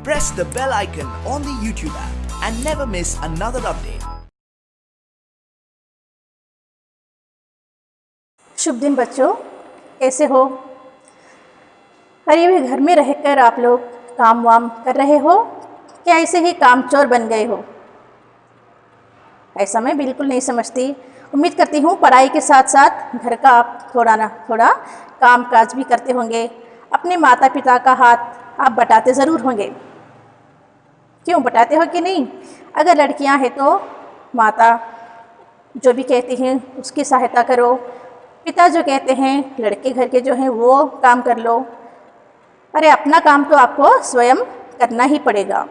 press the bell icon on the YouTube app and never miss another update. शुभ दिन बच्चों, कैसे हो? अरे वे घर में रहकर आप लोग काम वाम कर रहे हो क्या ऐसे ही कामचोर बन गए हो? ऐसा मैं बिल्कुल नहीं समझती। उम्मीद करती हूँ पढ़ाई के साथ साथ घर का आप थोड़ा ना थोड़ा काम काज भी करते होंगे। अपने माता पिता का हाथ आप बटाते ज़रूर होंगे। क्यों बटाते हो कि नहीं? अगर लड़कियाँ हैं तो माता जो भी कहती हैं उसकी सहायता करो, पिता जो कहते हैं लड़के घर के जो हैं वो काम कर लो। अरे अपना काम तो आपको स्वयं करना ही पड़ेगा।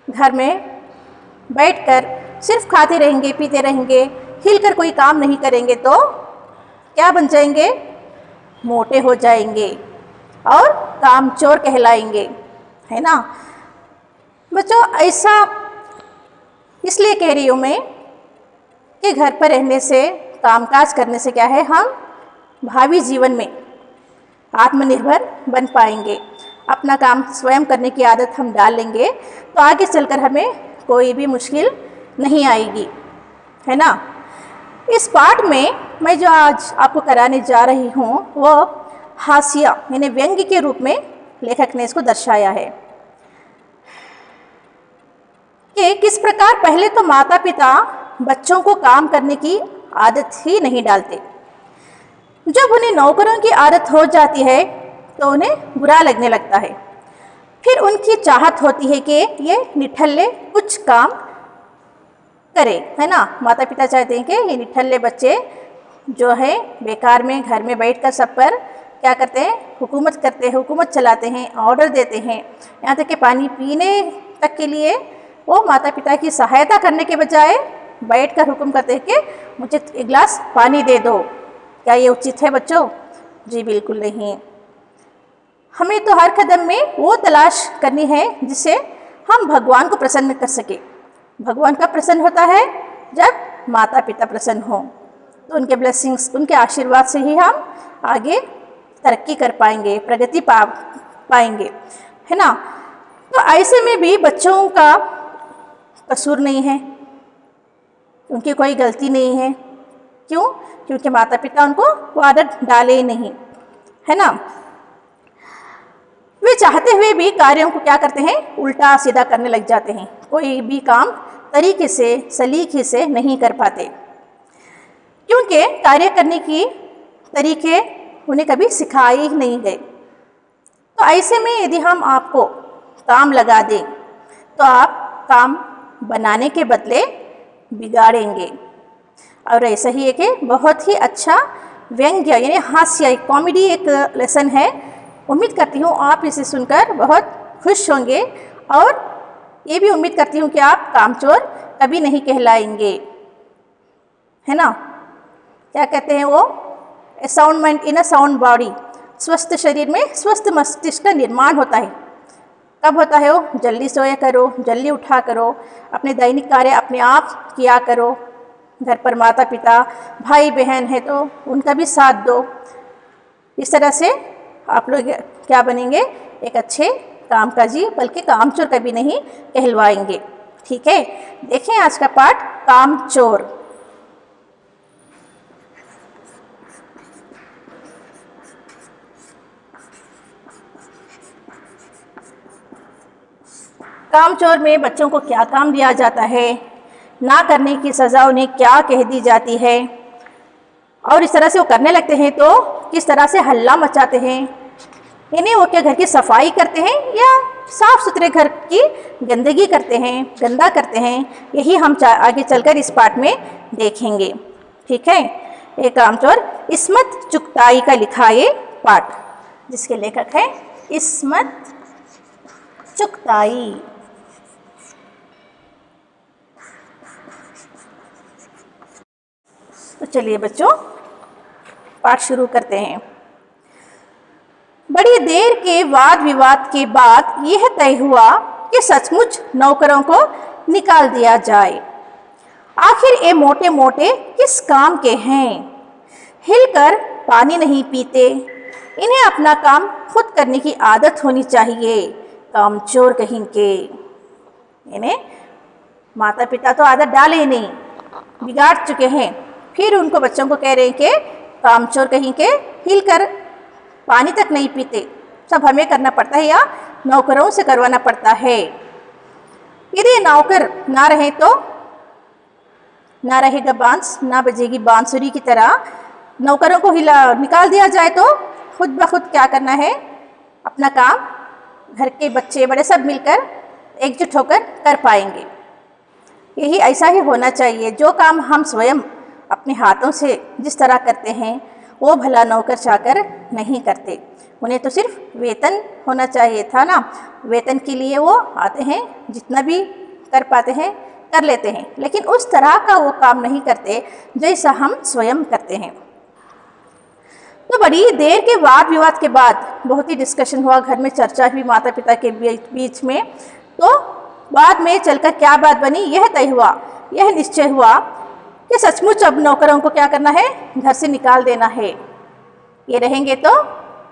घर में बैठकर सिर्फ खाते रहेंगे, पीते रहेंगे, हिलकर कोई काम नहीं करेंगे तो क्या बन जाएंगे? मोटे हो जाएंगे और कामचोर कहलाएंगे, है ना बच्चों? ऐसा इसलिए कह रही हूँ मैं कि घर पर रहने से, कामकाज करने से क्या है, हम भावी जीवन में आत्मनिर्भर बन पाएंगे। अपना काम स्वयं करने की आदत हम डाल लेंगे तो आगे चलकर हमें कोई भी मुश्किल नहीं आएगी, है ना। इस पाठ में मैं जो आज आपको कराने जा रही हूँ वो हास्य यानी व्यंग्य के रूप में लेखक ने इसको दर्शाया है कि किस प्रकार पहले तो माता पिता बच्चों को काम करने की आदत ही नहीं डालते। जब उन्हें नौकरों की आदत हो जाती है तो उन्हें बुरा लगने लगता है। फिर उनकी चाहत होती है कि ये निठल्ले कुछ काम करे, है ना। माता पिता चाहते हैं कि ये निठल्ले बच्चे जो है बेकार में घर में बैठकर सब पर क्या करते हैं, हुकूमत करते हैं, हुकूमत चलाते हैं, ऑर्डर देते हैं। यहाँ तक कि पानी पीने तक के लिए वो माता पिता की सहायता करने के बजाय बैठकर हुक्म करते हैं कि मुझे एक गिलास पानी दे दो। क्या ये उचित है बच्चों? जी बिल्कुल नहीं। हमें तो हर कदम में वो तलाश करनी है जिससे हम भगवान को प्रसन्न कर सके। भगवान कब प्रसन्न होता है? जब माता पिता प्रसन्न हों। तो उनके ब्लेसिंग्स, उनके आशीर्वाद से ही हम आगे तरक्की कर पाएंगे, प्रगति पाएंगे, है ना। तो ऐसे में भी बच्चों का कसूर नहीं है, उनकी कोई गलती नहीं है। क्यों? क्योंकि माता पिता उनको वो आदत डाले ही नहीं, है ना। वे चाहते हुए भी कार्यों को क्या करते हैं, उल्टा सीधा करने लग जाते हैं। कोई भी काम तरीके से, सलीके से नहीं कर पाते क्योंकि कार्य करने की तरीके उन्हें कभी सिखाए ही नहीं गए। तो ऐसे में यदि हम आपको काम लगा दें तो आप काम बनाने के बदले बिगाड़ेंगे। और ऐसा ही एक बहुत ही अच्छा व्यंग्य यानी हास्य, कॉमेडी एक लेसन है। उम्मीद करती हूँ आप इसे सुनकर बहुत खुश होंगे और ये भी उम्मीद करती हूँ कि आप कामचोर कभी नहीं कहलाएंगे, है ना। क्या कहते हैं वो, a sound mind in a sound body. स्वस्थ शरीर में स्वस्थ मस्तिष्क का निर्माण होता है। कब होता है वो? जल्दी सोया करो, जल्दी उठा करो, अपने दैनिक कार्य अपने आप किया करो। घर पर माता पिता, भाई बहन है तो उनका भी साथ दो। इस तरह से आप लोग क्या बनेंगे, एक अच्छे कामकाजी, बल्कि कामचोर कभी नहीं कहलवाएंगे। ठीक है, देखें आज का पाठ कामचोर। कामचोर में बच्चों को क्या काम दिया जाता है, ना करने की सज़ा उन्हें क्या कह दी जाती है, और इस तरह से वो करने लगते हैं तो किस तरह से हल्ला मचाते हैं। यानी वो क्या घर की सफाई करते हैं या साफ सुथरे घर की गंदगी करते हैं, गंदा करते हैं, यही हम आगे चलकर इस पाठ में देखेंगे। ठीक है, एक कामचोर इस्मत चुगताई का लिखा ये पाठ, जिसके लेखक है इस्मत चुगताई। तो चलिए बच्चों पाठ शुरू करते हैं। बड़ी देर के वाद विवाद के बाद यह तय हुआ कि सचमुच नौकरों को निकाल दिया जाए। आखिर ये मोटे मोटे किस काम के हैं? हिलकर पानी नहीं पीते, इन्हें अपना काम खुद करने की आदत होनी चाहिए। कामचोर कहीं के। यानी माता पिता तो आदत डाले ही नहीं, बिगाड़ चुके हैं, फिर उनको बच्चों को कह रहे हैं कि कामचोर कहीं के, हिल कर पानी तक नहीं पीते, सब हमें करना पड़ता है या नौकरों से करवाना पड़ता है। यदि नौकर ना रहे तो ना रहेगा बांस, ना बजेगी बांसुरी की तरह। नौकरों को निकाल दिया जाए तो खुद ब खुद क्या करना है, अपना काम घर के बच्चे बड़े सब मिलकर एकजुट होकर कर पाएंगे। यही ऐसा ही होना चाहिए। जो काम हम स्वयं अपने हाथों से जिस तरह करते हैं वो भला नौकर चाकर नहीं करते। उन्हें तो सिर्फ वेतन होना चाहिए था ना, वेतन के लिए वो आते हैं, जितना भी कर पाते हैं कर लेते हैं, लेकिन उस तरह का वो काम नहीं करते जैसा हम स्वयं करते हैं। तो बड़ी देर के वाद विवाद के बाद बहुत ही डिस्कशन हुआ, घर में चर्चा हुई माता पिता के बीच में। तो बाद में चलकर क्या बात बनी, यह तय हुआ, यह निश्चय हुआ कि सचमुच अब नौकरों को क्या करना है, घर से निकाल देना है। ये रहेंगे तो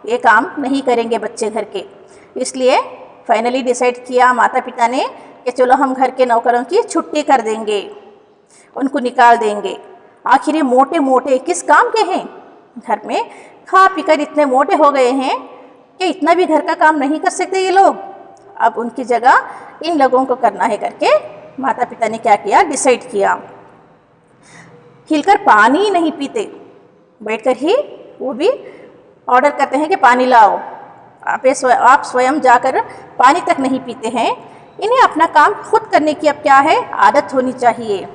ये काम नहीं करेंगे बच्चे घर के। इसलिए फाइनली डिसाइड किया माता पिता ने कि चलो हम घर के नौकरों की छुट्टी कर देंगे, उनको निकाल देंगे। आखिर ये मोटे मोटे किस काम के हैं, घर में खा पीकर इतने मोटे हो गए हैं कि इतना भी घर का काम नहीं कर सकते ये लोग। अब उनकी जगह इन लोगों को करना है करके माता पिता ने क्या किया, डिसाइड किया। हिलकर पानी नहीं पीते, बैठकर ही वो भी ऑर्डर करते हैं कि पानी लाओ। आप स्वयं जाकर पानी तक नहीं पीते हैं। इन्हें अपना काम खुद करने की अब क्या है, आदत होनी चाहिए।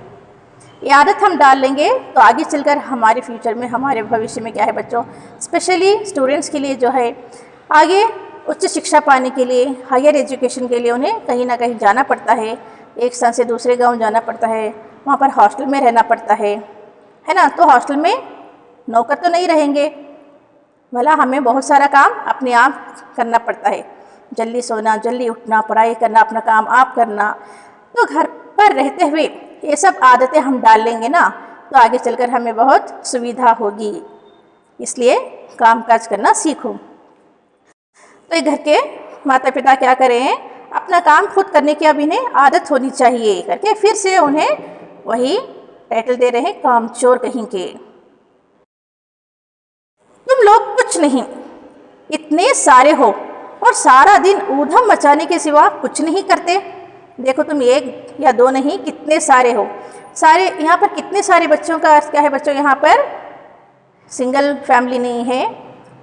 ये आदत हम डाल लेंगे तो आगे चलकर हमारे फ्यूचर में, हमारे भविष्य में क्या है बच्चों, स्पेशली स्टूडेंट्स के लिए जो है आगे उच्च शिक्षा पाने के लिए, हायर एजुकेशन के लिए उन्हें कहीं ना कहीं जाना पड़ता है, एक स्थान से दूसरे गांव जाना पड़ता है, वहाँ पर हॉस्टल में रहना पड़ता है ना। तो हॉस्टल में नौकर तो नहीं रहेंगे, भला हमें बहुत सारा काम अपने आप करना पड़ता है, जल्दी सोना, जल्दी उठना, पढ़ाई करना, अपना काम आप करना। तो घर पर रहते हुए ये सब आदतें हम डाल लेंगे ना तो आगे चलकर हमें बहुत सुविधा होगी। इसलिए काम काज करना सीखो। तो ये घर के माता पिता क्या करें, अपना काम खुद करने की अब इन्हें आदत होनी चाहिए करके फिर से उन्हें वही टाइटल दे रहे हैं, कामचोर कहीं के। तुम लोग कुछ नहीं, इतने सारे हो और सारा दिन ऊधम मचाने के सिवा कुछ नहीं करते। देखो तुम एक या दो नहीं, कितने सारे हो। सारे यहाँ पर कितने सारे बच्चों का अर्थ क्या है बच्चों, यहाँ पर सिंगल फैमिली नहीं है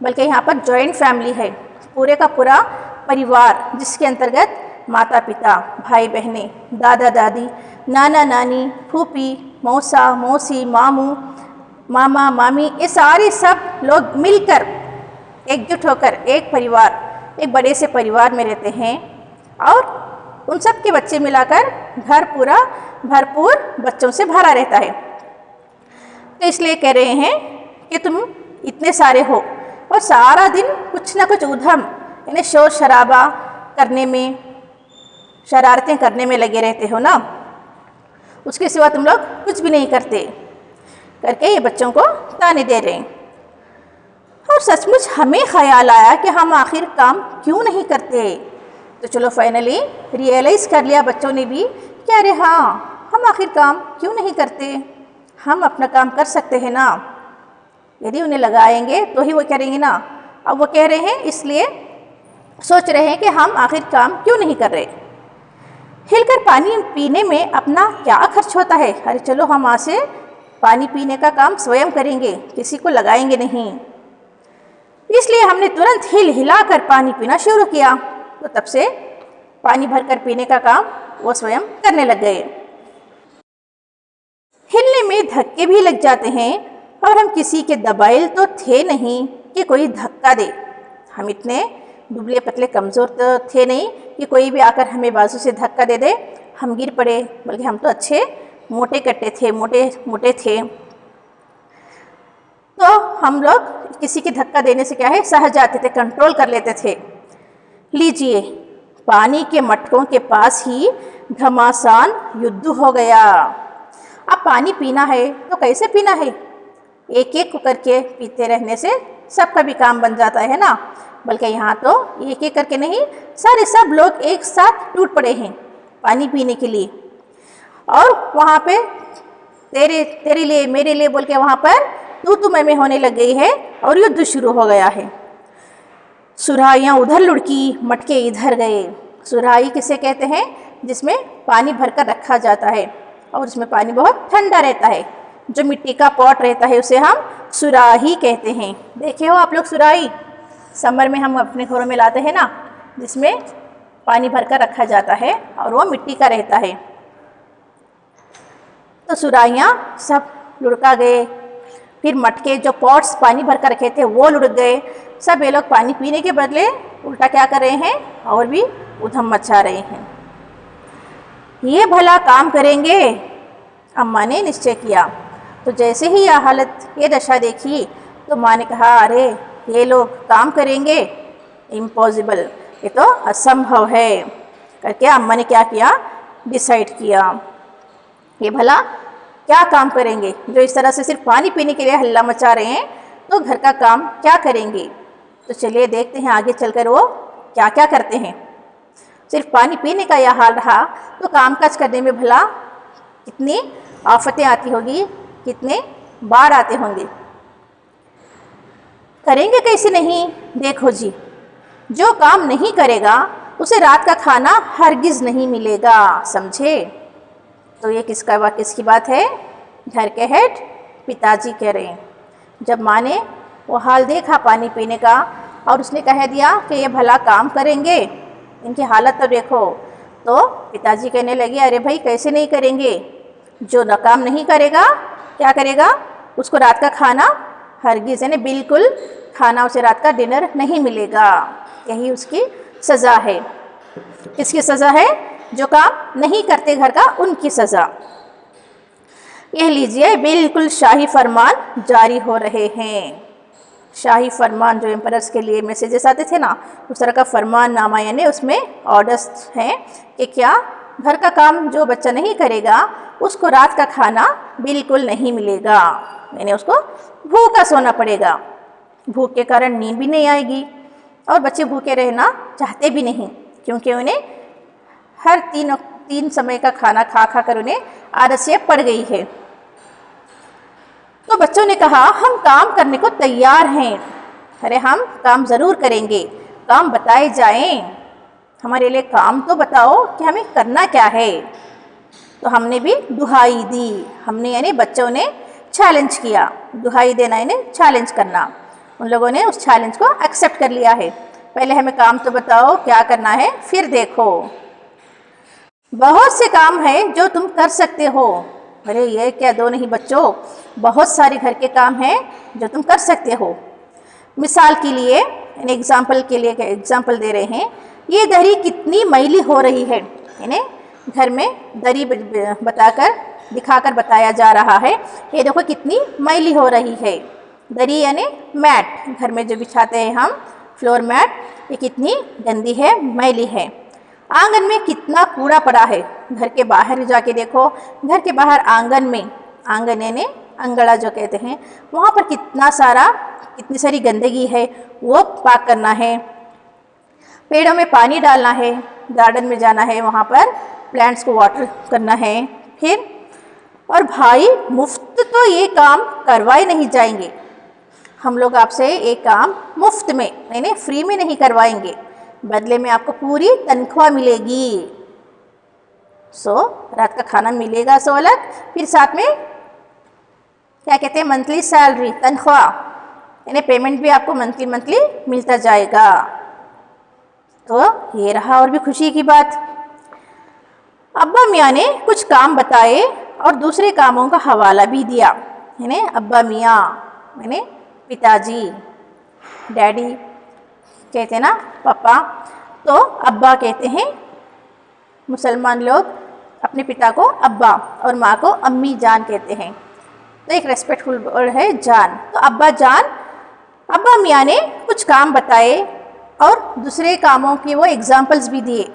बल्कि यहाँ पर जॉइंट फैमिली है, पूरे का पूरा परिवार, जिसके अंतर्गत माता पिता, भाई बहनें, दादा दादी, नाना नानी, फूफी, मौसा मौसी, मामू मामा मामी, ये सारे सब लोग मिलकर एकजुट होकर एक परिवार, एक बड़े से परिवार में रहते हैं और उन सब के बच्चे मिलाकर घर पूरा भरपूर बच्चों से भरा रहता है। तो इसलिए कह रहे हैं कि तुम इतने सारे हो और सारा दिन कुछ ना कुछ उधम यानी शोर शराबा करने में, शरारतें करने में लगे रहते हो ना, उसके सिवा तुम लोग कुछ भी नहीं करते करके ये बच्चों को ताने दे रहे हैं। और सचमुच हमें ख्याल आया कि हम आखिर काम क्यों नहीं करते। तो चलो फाइनली रियलाइज़ कर लिया बच्चों ने भी कि अरे हाँ, हम आखिर काम क्यों नहीं करते, हम अपना काम कर सकते हैं ना। यदि उन्हें लगाएंगे तो ही वो करेंगे ना। अब वो कह रहे हैं, इसलिए सोच रहे हैं कि हम आखिर काम क्यों नहीं कर रहे। हिलकर पानी पीने में अपना क्या खर्च होता है, अरे चलो हम आज से पानी पीने का काम स्वयं करेंगे, किसी को लगाएंगे नहीं। इसलिए हमने तुरंत हिल हिलाकर पानी पीना शुरू किया। तो तब से पानी भरकर पीने का काम वो स्वयं करने लग गए। हिलने में धक्के भी लग जाते हैं और हम किसी के दबाइल तो थे नहीं कि कोई धक्का दे। हम इतने दुबले पतले कमज़ोर तो थे नहीं कि कोई भी आकर हमें बाजू से धक्का दे दे हम गिर पड़े, बल्कि हम तो अच्छे मोटे कट्टे थे, मोटे थे। तो हम लोग किसी के धक्का देने से क्या है, सह जाते थे, कंट्रोल कर लेते थे। लीजिए, पानी के मटकों के पास ही घमासान युद्ध हो गया। अब पानी पीना है तो कैसे पीना है, एक एक करके पीते रहने से सबका भी काम बन जाता है ना। बल्कि यहाँ तो एक एक करके नहीं, सारे सब लोग एक साथ टूट पड़े हैं पानी पीने के लिए। और वहाँ पे तेरे लिए मेरे लिए बोल के वहाँ पर तू मैं होने लग गई है और युद्ध शुरू हो गया है। सुराहियाँ उधर लुढ़की, मटके इधर गए। सुराही किसे कहते हैं? जिसमें पानी भरकर रखा जाता है और उसमें पानी बहुत ठंडा रहता है। जो मिट्टी का पॉट रहता है उसे हम सुराही कहते हैं। देखे हो आप लोग सुराही? समर में हम अपने घरों में लाते हैं ना, जिसमें पानी भरकर रखा जाता है और वो मिट्टी का रहता है। तो सुराहियाँ सब लुढ़का गए। फिर मटके जो पॉट्स पानी भरकर रखे थे वो लुढ़क गए। सब ये लोग पानी पीने के बदले उल्टा क्या कर रहे हैं? और भी उधम मचा रहे हैं। ये भला काम करेंगे? अम्मा ने निश्चय किया। तो जैसे ही यह हालत, ये दशा देखी तो माँ ने कहा, अरे ये लोग काम करेंगे? इम्पॉसिबल, ये तो असंभव है करके अम्मा ने क्या किया? डिसाइड किया। ये भला क्या काम करेंगे? जो इस तरह से सिर्फ पानी पीने के लिए हल्ला मचा रहे हैं, तो घर का काम क्या करेंगे? तो चलिए देखते हैं आगे चलकर वो क्या क्या करते हैं। सिर्फ पानी पीने का यह हाल रहा तो कामकाज करने में भला कितनी आफतें आती होगी, कितने बार आते होंगे। करेंगे कैसे नहीं? देखो जी, जो काम नहीं करेगा उसे रात का खाना हरगिज नहीं मिलेगा, समझे? तो ये किसकी बात है? घर के हेड पिताजी कह रहे हैं। जब माँ ने वो हाल देखा पानी पीने का और उसने कह दिया कि ये भला काम करेंगे, इनकी हालत तो देखो, तो पिताजी कहने लगे, अरे भाई कैसे नहीं करेंगे? जो न काम नहीं करेगा क्या करेगा? उसको रात का खाना हरगिज यानी बिल्कुल खाना, उसे रात का डिनर नहीं मिलेगा। यही उसकी सज़ा है। किसकी सज़ा है? जो काम नहीं करते घर का, उनकी सज़ा। यह लीजिए, बिल्कुल शाही फरमान जारी हो रहे हैं। शाही फरमान, जो एम्परर्स के लिए मैसेजेस आते थे ना, उस तरह का फरमान नामा यानी उसमें ऑर्डर्स हैं कि क्या घर का काम जो बच्चा नहीं करेगा उसको रात का खाना बिल्कुल नहीं मिलेगा, यानी उसको भूखा सोना पड़ेगा। भूख के कारण नींद भी नहीं आएगी और बच्चे भूखे रहना चाहते भी नहीं, क्योंकि उन्हें हर तीन समय का खाना खा खा कर उन्हें आलस्य पड़ गई है। तो बच्चों ने कहा, हम काम करने को तैयार हैं। अरे हम काम ज़रूर करेंगे, काम बताए जाएं, हमारे लिए काम तो बताओ कि हमें करना क्या है। तो हमने भी दुहाई दी। हमने यानी बच्चों ने चैलेंज किया। दुहाई देना यानी चैलेंज करना। उन लोगों ने उस चैलेंज को एक्सेप्ट कर लिया है। पहले हमें काम तो बताओ क्या करना है, फिर देखो। बहुत से काम है जो तुम कर सकते हो। अरे ये क्या दो नहीं बच्चों, बहुत सारे घर के काम हैं जो तुम कर सकते हो। मिसाल के लिए, एग्जाम्पल के लिए एग्जाम्पल दे रहे हैं, ये दरी कितनी मैली हो रही है। यानी घर में दरी दिखाकर बताया जा रहा है, ये देखो कितनी मैली हो रही है। दरी यानी मैट, घर में जो बिछाते हैं हम, फ्लोर मैट, ये कितनी गंदी है, मैली है। आंगन में कितना कूड़ा पड़ा है। घर के बाहर जाके देखो, घर के बाहर आंगन में, आंगन यानी अंगड़ा जो कहते हैं, वहाँ पर कितनी सारी गंदगी है, वो पाक करना है। पेड़ों में पानी डालना है, गार्डन में जाना है, वहाँ पर प्लांट्स को वाटर करना है। फिर और भाई मुफ्त तो ये काम करवाए नहीं जाएंगे। हम लोग आपसे एक काम मुफ्त में यानी फ्री में नहीं करवाएंगे, बदले में आपको पूरी तनख्वाह मिलेगी। रात का खाना मिलेगा सो अलग, फिर साथ में क्या कहते हैं, मंथली सैलरी, तनख्वाह यानी पेमेंट भी आपको मंथली मिलता जाएगा। तो ये रहा और भी खुशी की बात। अब्बा मियाँ ने कुछ काम बताए और दूसरे कामों का हवाला भी दिया। यानी अब्बा मियाँ यानी पिताजी, डैडी कहते हैं ना, पापा, तो अब्बा कहते हैं। मुसलमान लोग अपने पिता को अब्बा और माँ को अम्मी जान कहते हैं, तो एक रेस्पेक्टफुल वर्ड है जान। तो अब्बा जान, अब्बा मियाँ ने कुछ काम बताए और दूसरे कामों के वो एग्जाम्पल्स भी दिए,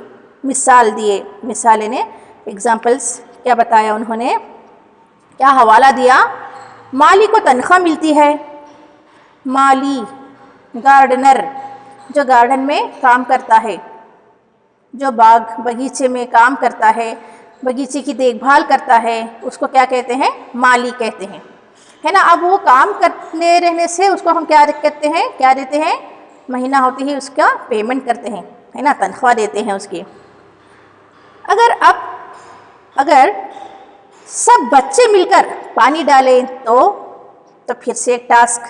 मिसाल दिए। मिसाल ने एग्जाम्पल्स क्या बताया उन्होंने, क्या हवाला दिया। माली को तनख्वाह मिलती है, माली, गार्डनर, जो गार्डन में काम करता है, जो बाग बगीचे में काम करता है, बगीचे की देखभाल करता है, उसको क्या कहते हैं? माली कहते हैं, है ना। अब वो काम करने रहने से उसको हम क्या कहते हैं, क्या देते हैं? महीना होते ही उसका पेमेंट करते हैं, है ना, तनख्वाह देते हैं उसकी। अगर सब बच्चे मिलकर पानी डालें तो फिर से एक टास्क,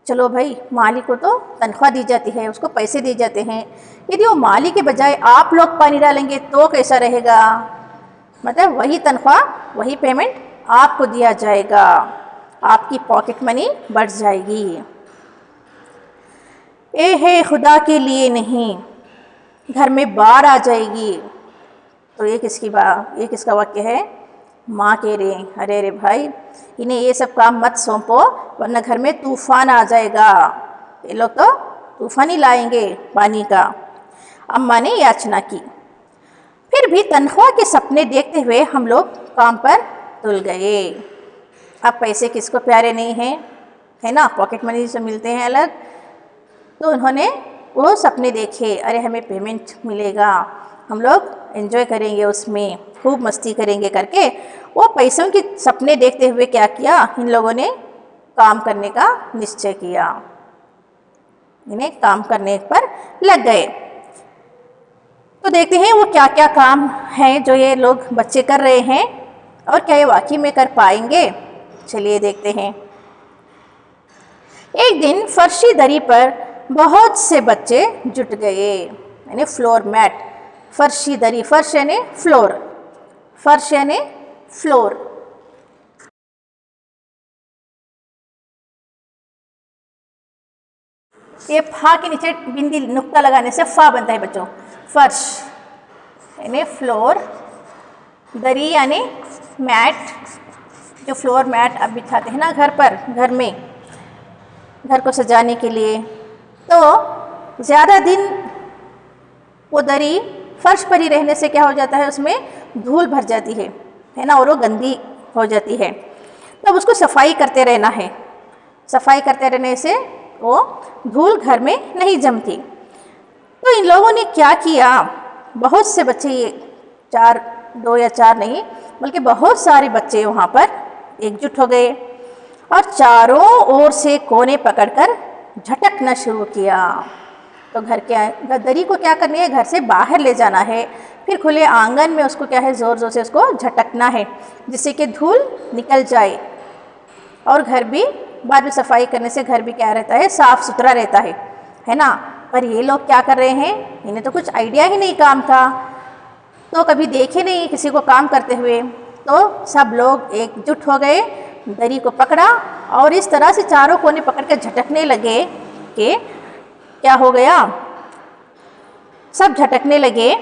चलो भाई माली को तो तनख्वाह दी जाती है, उसको पैसे दिए जाते हैं, यदि वो माली के बजाय आप लोग पानी डालेंगे तो कैसा रहेगा? मतलब वही तनख्वाह, वही पेमेंट आपको दिया जाएगा, आपकी पॉकेट मनी बढ़ जाएगी। ए है खुदा के लिए नहीं, घर में बाढ़ आ जाएगी। तो ये किसका वाक्य है? माँ कह रहे हैं, अरे अरे भाई इन्हें ये सब काम मत सौंपो वरना घर में तूफान आ जाएगा। ये लोग तो तूफान ही लाएंगे पानी का। अम्मा ने याचना की। फिर भी तनख्वाह के सपने देखते हुए हम लोग काम पर तुल गए। अब पैसे किसको प्यारे नहीं हैं, है ना, पॉकेट मनी से मिलते हैं अलग। तो उन्होंने वो सपने देखे, अरे हमें पेमेंट मिलेगा, हम लोग एंजॉय करेंगे, उसमें खूब मस्ती करेंगे करके वो पैसों के सपने देखते हुए क्या किया? इन लोगों ने काम करने का निश्चय किया, इन्हें काम करने पर लग गए। तो देखते हैं वो क्या क्या काम है जो ये लोग बच्चे कर रहे हैं और क्या ये वाकई में कर पाएंगे। चलिए देखते हैं। एक दिन फर्शी दरी पर बहुत से बच्चे जुट गए, यानी फ्लोर मैट। फर्शी दरी, फर्श यानी फ्लोर, फर्श यानी फ्लोर। ये फा के नीचे बिंदी नुक्ता लगाने से फा बनता है बच्चों। फर्श यानी फ्लोर, दरी यानी मैट, जो फ्लोर मैट अब बिछाते हैं ना घर पर, घर में, घर को सजाने के लिए। तो ज़्यादा दिन वो दरी फर्श पर ही रहने से क्या हो जाता है? उसमें धूल भर जाती है ना, और वो गंदी हो जाती है। तब उसको सफाई करते रहना है। सफाई करते रहने से वो धूल घर में नहीं जमती। तो इन लोगों ने क्या किया? बहुत से बच्चे, ये 2 या 4 नहीं बल्कि बहुत सारे बच्चे वहाँ पर एकजुट हो गए और चारों ओर से कोने पकड़कर झटकना शुरू किया। तो दरी को क्या करनी है? घर से बाहर ले जाना है, फिर खुले आंगन में उसको क्या है? ज़ोर ज़ोर से उसको झटकना है जिससे कि धूल निकल जाए। और घर भी बाद में सफाई करने से घर भी क्या रहता है? साफ़ सुथरा रहता है ना। पर ये लोग क्या कर रहे हैं? इन्हें तो कुछ आइडिया ही नहीं काम का, तो कभी देखे नहीं किसी को काम करते हुए। तो सब लोग एकजुट हो गए, दरी को पकड़ा और इस तरह से चारों कोने पकड़ कर झटकने लगे कि क्या हो गया? सब झटकने लगे।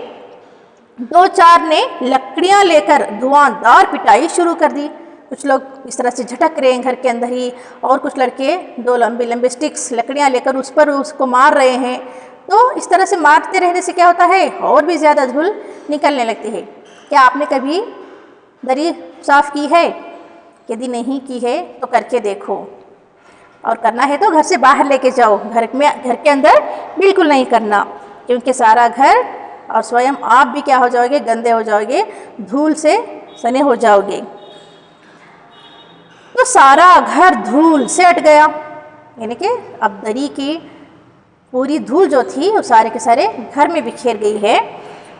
2-4 ने लकड़ियां लेकर धुआंधार पिटाई शुरू कर दी। कुछ लोग इस तरह से झटक रहे हैं घर के अंदर ही, और कुछ लड़के 2 लंबे लंबे स्टिक्स लकड़ियां लेकर उस पर उसको मार रहे हैं। तो इस तरह से मारते रहने से क्या होता है? और भी ज़्यादा धूल निकलने लगती है। क्या आपने कभी दरी साफ़ की है? यदि नहीं की है तो करके देखो, और करना है तो घर से बाहर लेके जाओ, घर के अंदर बिल्कुल नहीं करना, क्योंकि सारा घर और स्वयं आप भी क्या हो जाओगे? गंदे हो जाओगे, धूल से सने हो जाओगे। तो सारा घर धूल से अट गया, यानी कि अब दरी की पूरी धूल जो थी वो सारे के सारे घर में बिखेर गई है।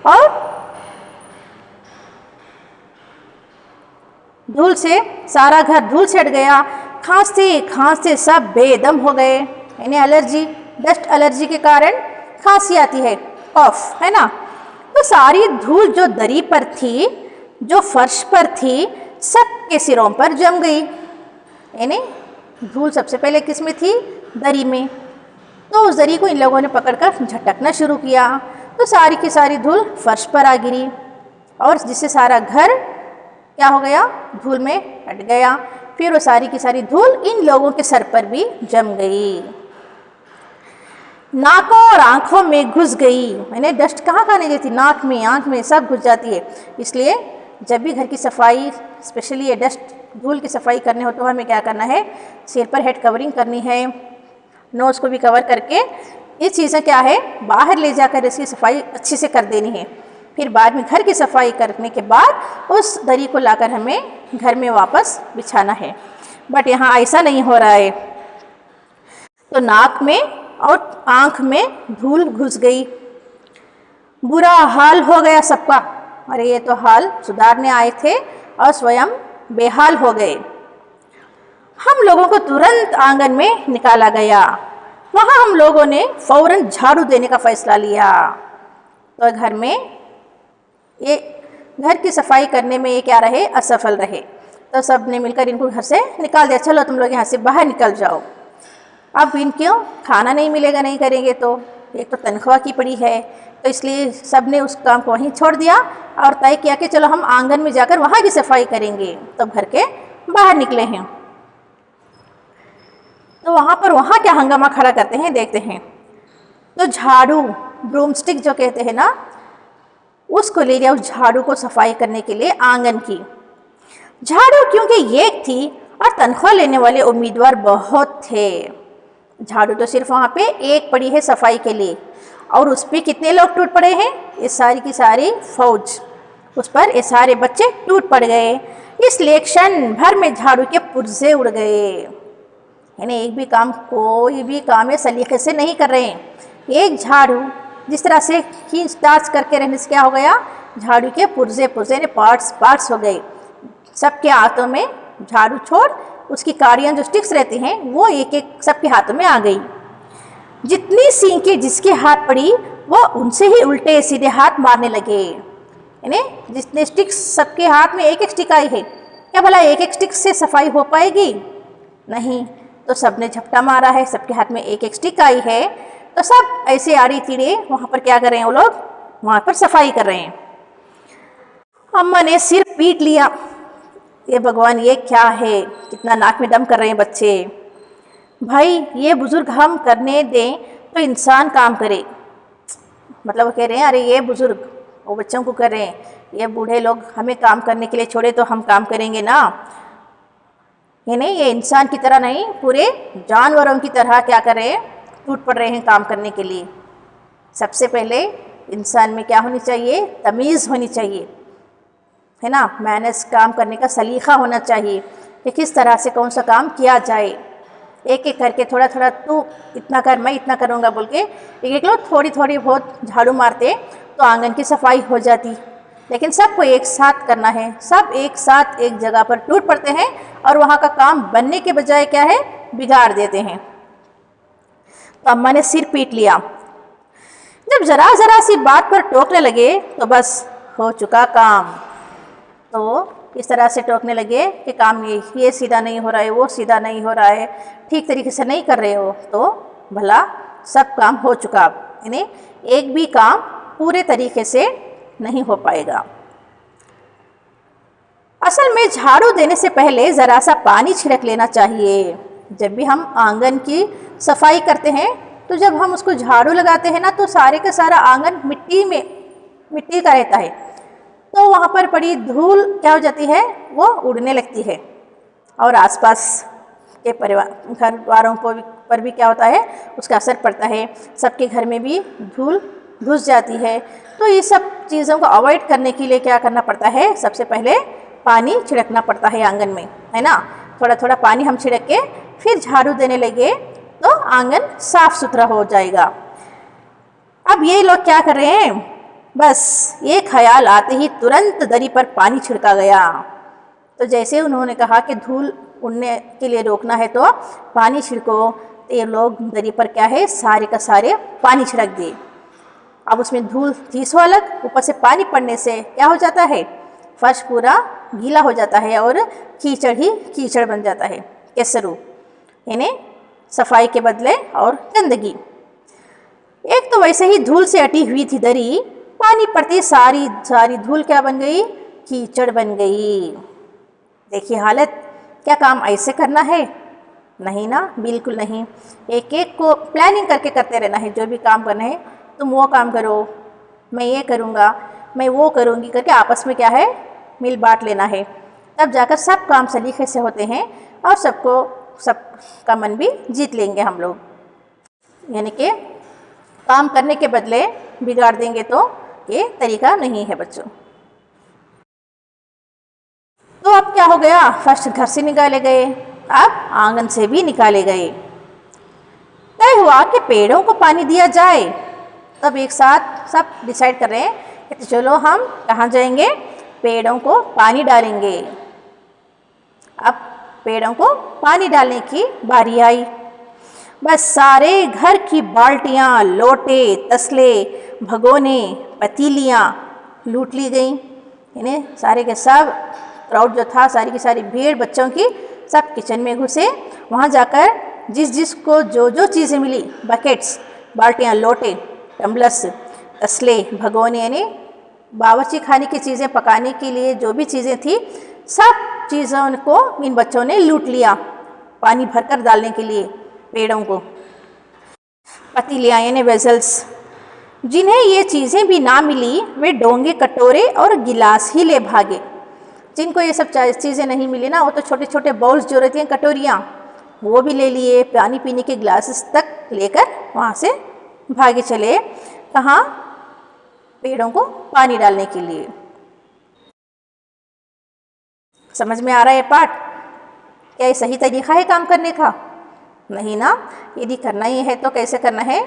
और धूल से सारा घर धूल से अट गया। खांसते खांसते सब बेदम हो गए, यानी एलर्जी, डस्ट एलर्जी के कारण खांसी आती है, कफ, है ना। तो सारी धूल जो दरी पर थी, जो फर्श पर थी, सबके सिरों पर जम गई। यानी धूल सबसे पहले किस में थी? दरी में। तो उस दरी को इन लोगों ने पकड़कर झटकना शुरू किया, तो सारी की सारी धूल फर्श पर आ गिरी, और जिससे सारा घर क्या हो गया? धूल में हट गया। फिर वो सारी की सारी धूल इन लोगों के सर पर भी जम गई, नाकों और आंखों में घुस गई। मैंने डस्ट कहाँ नहीं गई थी? नाक में, आंख में, सब घुस जाती है। इसलिए जब भी घर की सफाई, स्पेशली ये डस्ट धूल की सफाई करने हो तो हमें क्या करना है? सिर पर हेड कवरिंग करनी है, नोज़ को भी कवर करके ये चीज़ें क्या है, बाहर ले जाकर इसकी सफाई अच्छे से कर देनी है। फिर बाद में घर की सफाई करने के बाद उस दरी को लाकर हमें घर में वापस बिछाना है। बट यहाँ ऐसा नहीं हो रहा है। तो नाक में और आँख में धूल घुस गई, बुरा हाल हो गया सबका। अरे ये तो हाल सुधारने आए थे और स्वयं बेहाल हो गए। हम लोगों को तुरंत आंगन में निकाला गया। वहाँ हम लोगों ने फौरन झाड़ू देने का फैसला लिया। तो घर में ये घर की सफाई करने में ये क्या रहे, असफल रहे। तो सब ने मिलकर इनको घर से निकाल दिया, चलो तुम लोग यहाँ से बाहर निकल जाओ। अब इनको खाना नहीं मिलेगा, नहीं करेंगे तो एक तो तनख्वाह की पड़ी है, तो इसलिए सब ने उस काम को वहीं छोड़ दिया और तय किया कि चलो हम आंगन में जाकर वहाँ की सफाई करेंगे। तो घर के बाहर निकले हैं। तो वहाँ क्या हंगामा खड़ा करते हैं देखते हैं। तो झाड़ू, ब्रूमस्टिक जो कहते हैं ना, उसको ले लिया उस झाड़ू को सफाई करने के लिए आंगन की। झाड़ू क्योंकि एक थी और तनख्वाह लेने वाले उम्मीदवार बहुत थे। झाड़ू तो सिर्फ वहाँ पे एक पड़ी है सफाई के लिए, और उस पर कितने लोग टूट पड़े हैं, ये सारी की सारी फौज, उस पर ये सारे बच्चे टूट पड़ गए। इसलिए क्षण भर में झाड़ू के पुर्जे उड़ गए। यानी एक भी काम, कोई भी काम है सलीके से नहीं कर रहे हैं। एक झाड़ू जिस तरह से खींच ताच करके रहने से क्या हो गया, झाड़ू के पुर्जे ने पार्ट्स हो गए। सबके हाथों में झाड़ू छोड़ उसकी कारियाँ जो स्टिक्स रहती हैं वो एक एक सबके हाथों में आ गई। जितनी सींकें जिसके हाथ पड़ी वो उनसे ही उल्टे सीधे हाथ मारने लगे। यानी जितने स्टिक्स सबके हाथ में एक एक स्टिक आई है, क्या भला एक एक स्टिक से सफाई हो पाएगी? नहीं। तो सबने झपटा मारा है, सबके हाथ में एक एक स्टिक आई है, तो सब ऐसे आड़ी तीड़े वहाँ पर क्या कर रहे हैं, वो लोग वहाँ पर सफाई कर रहे हैं। अम्मा ने सिर पीट लिया, ये भगवान ये क्या है, कितना नाक में दम कर रहे हैं बच्चे। भाई ये बुजुर्ग हम करने दें तो इंसान काम करे। मतलब वो कह रहे हैं अरे ये बुजुर्ग वो बच्चों को कर रहे हैं, ये बूढ़े लोग हमें काम करने के लिए छोड़े तो हम काम करेंगे ना। ये नहीं, ये इंसान की तरह नहीं, पूरे जानवरों की तरह क्या कर रहे हैं, टूट पड़ रहे हैं काम करने के लिए। सबसे पहले इंसान में क्या होनी चाहिए, तमीज़ होनी चाहिए, है ना। मैनेज काम करने का सलीका होना चाहिए कि किस तरह से कौन सा काम किया जाए। एक एक करके थोड़ा थोड़ा तू इतना कर मैं इतना करूँगा बोल के एक एक लोग थोड़ी थोड़ी बहुत झाड़ू मारते तो आंगन की सफाई हो जाती। लेकिन सबको एक साथ करना है, सब एक साथ एक जगह पर टूट पड़ते हैं और वहाँ का काम बनने के बजाय क्या है, बिगाड़ देते हैं। तो अम्मा ने सिर पीट लिया। जब जरा जरा सी बात पर टोकने लगे तो बस हो चुका काम। तो इस तरह से टोकने लगे कि काम ये सीधा नहीं हो रहा है, वो सीधा नहीं हो रहा है, ठीक तरीके से नहीं कर रहे हो, तो भला सब काम हो चुका। यानी एक भी काम पूरे तरीके से नहीं हो पाएगा। असल में झाड़ू देने से पहले ज़रा सा पानी छिड़क लेना चाहिए। जब भी हम आंगन की सफाई करते हैं तो जब हम उसको झाड़ू लगाते हैं ना तो सारे का सारा आंगन मिट्टी का रहता है, तो वहाँ पर पड़ी धूल क्या हो जाती है, वो उड़ने लगती है और आसपास के घर वालों पर भी क्या होता है, उसका असर पड़ता है। सबके घर में भी धूल घुस जाती है। तो ये सब चीज़ों को अवॉइड करने के लिए क्या करना पड़ता है, सबसे पहले पानी छिड़कना पड़ता है आंगन में, है ना। थोड़ा थोड़ा पानी हम छिड़क के फिर झाड़ू देने लगे तो आंगन साफ सुथरा हो जाएगा। अब ये लोग क्या कर रहे हैं, बस ये ख्याल आते ही तुरंत दरी पर पानी छिड़का गया। तो जैसे उन्होंने कहा कि धूल उड़ने के लिए रोकना है तो पानी छिड़को, तो ये लोग दरी पर क्या है, सारे का सारे पानी छिड़क दिए। अब उसमें धूल थी सो अलग, ऊपर से पानी पड़ने से क्या हो जाता है, फर्श पूरा गीला हो जाता है और कीचड़ ही कीचड़ बन जाता है, केसरू, यानी सफाई के बदले और गंदगी। एक तो वैसे ही धूल से अटी हुई थी दरी, पानी पड़ती सारी धूल क्या बन गई, कीचड़ बन गई। देखिए हालत, क्या काम ऐसे करना है, नहीं ना, बिल्कुल नहीं। एक एक को प्लानिंग करके करते रहना है, जो भी काम करना है तुम वो काम करो, मैं ये करूँगा, मैं वो करूँगी करके आपस में क्या है, मिल बांट लेना है। तब जाकर सब काम सलीके से होते हैं और सबका मन भी जीत लेंगे हम लोग। यानी कि काम करने के बदले बिगाड़ देंगे तो ये तरीका नहीं है बच्चों। तो अब क्या हो गया, फर्स्ट घर से निकाले गए, अब आंगन से भी निकाले गए। तय हुआ कि पेड़ों को पानी दिया जाए। तब एक साथ सब डिसाइड कर रहे हैं कि चलो हम कहाँ जाएंगे, पेड़ों को पानी डालेंगे। अब पेड़ों को पानी डालने की बारी आई। बस सारे घर की बाल्टियाँ, लोटे, तसले, भगोने, पतीलियाँ लूट ली गईं। इन्हें सारे के सब क्राउड जो था, सारी की सारी भीड़ बच्चों की, सब किचन में घुसे। वहाँ जाकर जिस जिस को जो जो चीज़ें मिली, बकेट्स, बाल्टियाँ, लोटे, टम्बलर्स, तसले, भगोने, यानी बावर्ची खाने की चीज़ें पकाने के लिए जो भी चीज़ें थी, सब चीज़ों को इन बच्चों ने लूट लिया पानी भरकर डालने के लिए पेड़ों को। पतीलियाँ यानी वेजल्स, जिन्हें ये चीज़ें भी ना मिली वे डोंगे, कटोरे और गिलास ही ले भागे। जिनको ये सब चीज़ें नहीं मिली ना, वो तो छोटे छोटे बाउल्स जो रहती हैं, कटोरियाँ, वो भी ले लिए, पानी पीने के ग्लासेस तक लेकर वहाँ से भागे चले। कहाँ? पेड़ों को पानी डालने के लिए। समझ में आ रहा है पाठ? क्या ये सही तरीका है काम करने का? नहीं ना। यदि करना ही है तो कैसे करना है?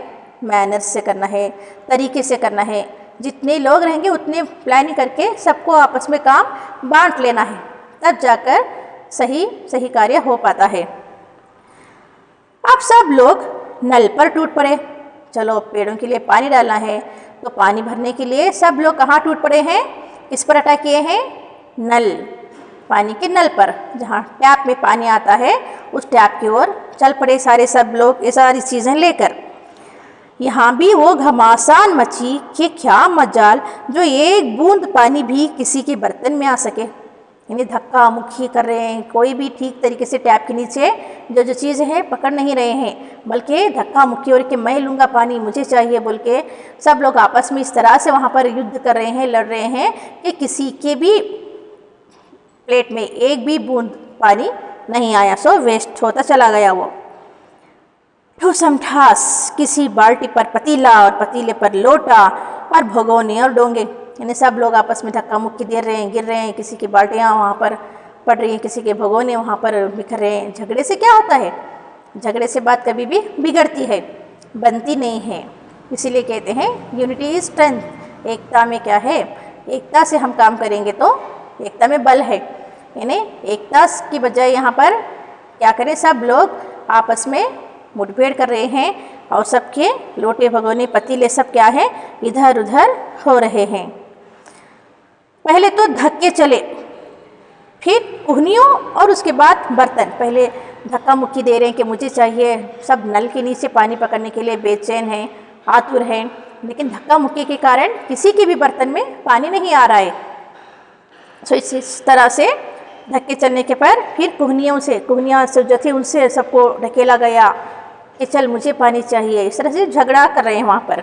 मैनर्स से करना है, तरीके से करना है। जितने लोग रहेंगे उतने प्लानिंग करके सबको आपस में काम बांट लेना है, तब जाकर सही कार्य हो पाता है। अब सब लोग नल पर टूट पड़े। चलो पेड़ों के लिए पानी डालना है, तो पानी भरने के लिए सब लोग कहाँ टूट पड़े हैं? किस पर अटैक किए हैं? नल, पानी के नल पर, जहाँ टैप में पानी आता है उस टैप की ओर चल पड़े सारे सब लोग, ये सारी चीज़ें लेकर। यहाँ भी वो घमासान मची कि क्या मजाल जो एक बूंद पानी भी किसी के बर्तन में आ सके। यानी धक्का मुक्की कर रहे हैं, कोई भी ठीक तरीके से टैप के नीचे जो जो चीज़ें हैं पकड़ नहीं रहे हैं, बल्कि धक्का मुक्की और कि मैं लूँगा पानी, मुझे चाहिए बोल के सब लोग आपस में इस तरह से वहाँ पर युद्ध कर रहे हैं, लड़ रहे हैं कि किसी के भी प्लेट में एक भी बूंद पानी नहीं आया। सो वेस्ट होता चला गया वो। ठूसम ठास, किसी बाल्टी पर पतीला और पतीले पर लोटा और भगोने और डोंगे, यानी सब लोग आपस में धक्का मुक्की दे रहे हैं, गिर रहे हैं। किसी की बाल्टियाँ वहाँ पर पड़ रही हैं, किसी के भगोने वहाँ पर बिखर रहे हैं। झगड़े से क्या होता है? झगड़े से बात कभी भी बिगड़ती है, बनती नहीं है। इसीलिए कहते हैं यूनिटी इज स्ट्रेंथ। एकता में क्या है? एकता से हम काम करेंगे तो एकता में बल है। यानी एकता की बजाय यहाँ पर क्या करें, सब लोग आपस में मुठभेड़ कर रहे हैं और सबके लोटे, भगोने, पतीले सब क्या है, इधर उधर हो रहे हैं। पहले तो धक्के चले, फिर कुहनियों और उसके बाद बर्तन। पहले धक्का मुक्की दे रहे हैं कि मुझे चाहिए, सब नल के नीचे पानी पकड़ने के लिए बेचैन हैं, आतुर हैं, लेकिन धक्का मुक्की के कारण किसी के भी बर्तन में पानी नहीं आ रहा है। सो इस तरह से धक्के चलने के पर फिर कुहनियों से जो थी उनसे सबको ढकेला गया कि चल मुझे पानी चाहिए। इस तरह से झगड़ा कर रहे हैं वहाँ पर।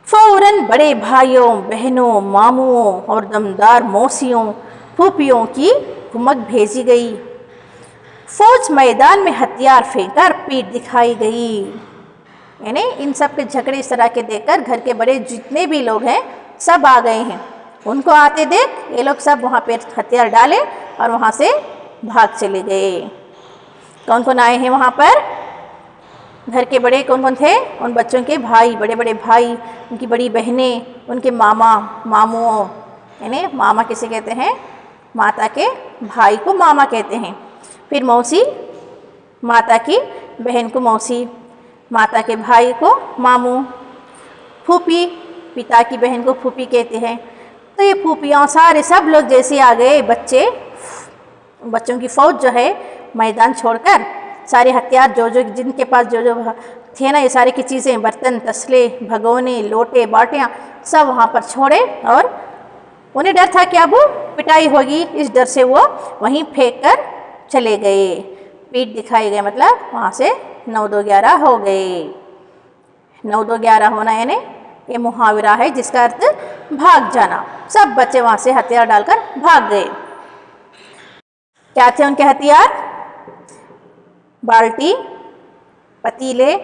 फौरन बड़े भाइयों, बहनों, मामुओं और दमदार मौसियों, फूफियों की कुमक भेजी गई। फौज मैदान में हथियार फेंकर पीठ दिखाई गई। यानी इन सब के झगड़े इस तरह के देखकर घर के बड़े जितने भी लोग हैं सब आ गए हैं। उनको आते देख ये लोग सब वहाँ पे हथियार डाले और वहाँ से भाग चले गए। कौन कौन आए हैं वहाँ पर? घर के बड़े कौन कौन थे? उन बच्चों के भाई, बड़े बड़े भाई, उनकी बड़ी बहनें, उनके मामा, मामुओं। यानी मामा किसे कहते हैं? माता के भाई को मामा कहते हैं। फिर मौसी, माता की बहन को मौसी, माता के भाई को मामू। फूफी, पिता की बहन को फूफी कहते हैं। तो ये फूफियाँ सारे सब लोग जैसे आ गए, बच्चों की फौज जो है मैदान छोड़कर सारे हथियार जो जिनके पास जो थे ना, ये सारे की चीज़ें, बर्तन, तसले, भगोने, लोटे, बाटियाँ सब वहाँ पर छोड़े। और उन्हें डर था कि अब पिटाई होगी, इस डर से वो वहीं फेंक कर चले गए। पीठ दिखाए गए मतलब वहाँ से 9-2-11 हो गए। 9-2-11 होना यानी ये मुहावरा है जिसका अर्थ भाग जाना। सब बच्चे वहाँ से हथियार डालकर भाग गए। क्या थे उनके हथियार? बाल्टी, पतीले,